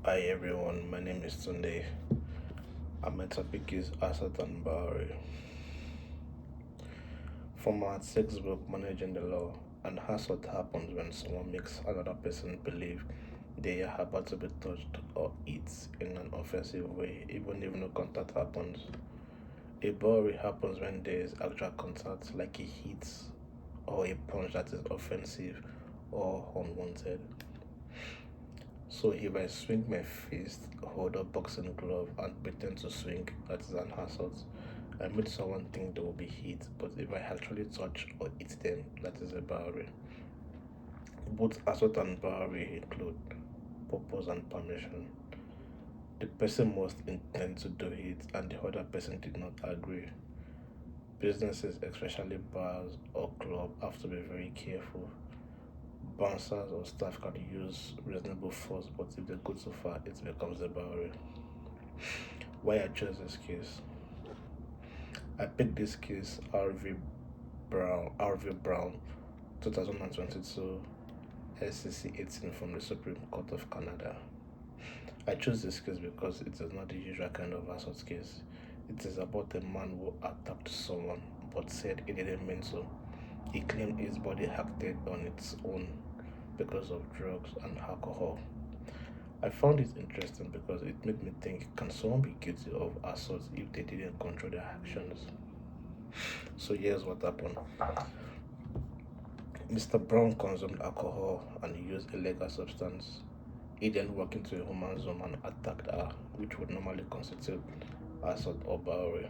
Hi everyone, my name is Tunde and my topic is asset and borrowing. From our textbook Managing the Law, and asset happens when someone makes another person believe they are about to be touched or hit in an offensive way, even if no contact happens. A borrowing happens when there is actual contact, like a hit or a punch that is offensive or unwanted. So if I swing my fist, hold a boxing glove, and pretend to swing, that is an assault. I made someone think they will be hit, but if I actually touch or hit them, that is a battery. Both assault and battery include purpose and permission. The person must intend to do it, and the other person did not agree. Businesses, especially bars or clubs, have to be very careful. Bouncers or staff can use reasonable force, but if they go too far, it becomes a barrier. Why I chose this case? I picked this case RV Brown, 2022, SCC 18 from the Supreme Court of Canada. I chose this case because it is not the usual kind of assault case. It is about a man who attacked someone but said he didn't mean to. He claimed his body acted on its own because of drugs and alcohol. I found it interesting because it made me think, can someone be guilty of assault if they didn't control their actions? So here's what happened. Mr. Brown consumed alcohol and used illegal substance. He then walked into a woman's home and attacked her, which would normally constitute assault or battery.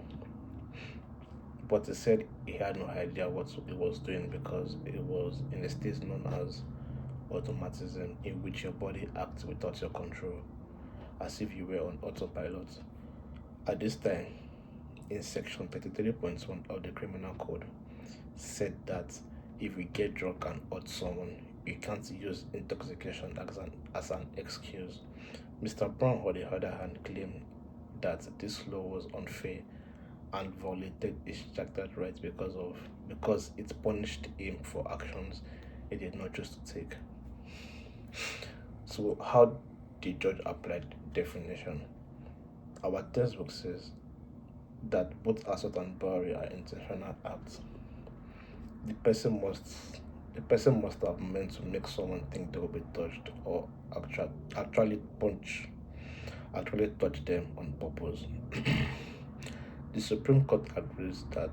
But he said he had no idea what he was doing because it was in a state known as automatism, in which your body acts without your control, as if you were on autopilot. At this time, in section 33.1 of the Criminal Code, said that if you get drunk and hurt someone, you can't use intoxication as an excuse. Mr. Brown, on the other hand, claimed that this law was unfair and violated his chartered rights because it punished him for actions he did not choose to take. So how the judge applied the definition? Our textbook says that both assault and battery are intentional acts. The person must the person must have meant to make someone think they will be touched or actually touch them on purpose. The Supreme Court agrees that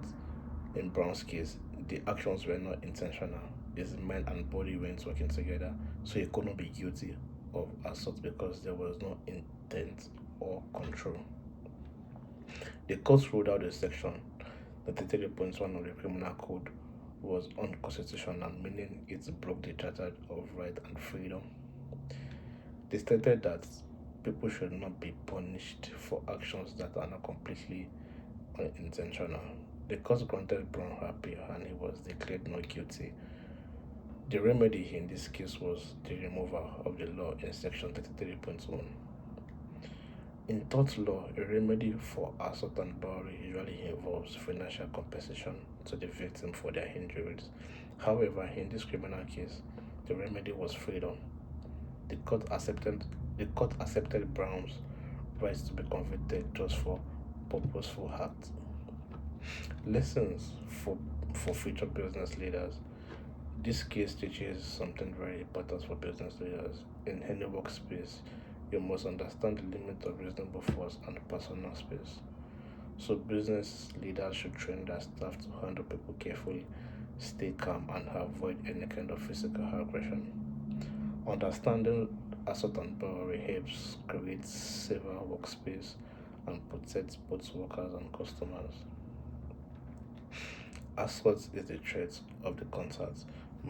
in Brown's case, the actions were not intentional. His mind and body weren't working together, so he couldn't be guilty of assault because there was no intent or control. The court ruled out the section 33.1 of the Criminal Code was unconstitutional, meaning it broke the Charter of Right and Freedom. They stated that people should not be punished for actions that are not completely unintentional. The court granted Brown appeal and he was declared not guilty. The remedy in this case was the removal of the law in section 33.1. In tort law, a remedy for assault and battery usually involves financial compensation to the victim for their injuries. However, in this criminal case, the remedy was freedom. The court accepted Brown's rights to be convicted just for purposeful act. Lessons for future business leaders. This case teaches something very important for business leaders. In any workspace, you must understand the limit of reasonable force and personal space. So business leaders should train their staff to handle people carefully, stay calm, and avoid any kind of physical aggression. Understanding assault and battery helps create safer workspace and protect both workers and customers. Assault is the threat of the contact,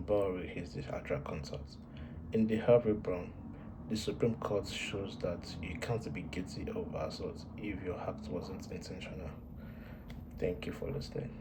battery is the actual contact. In the Harvey Brown, the Supreme Court shows that you can't be guilty of assault if your act wasn't intentional. Thank you for listening.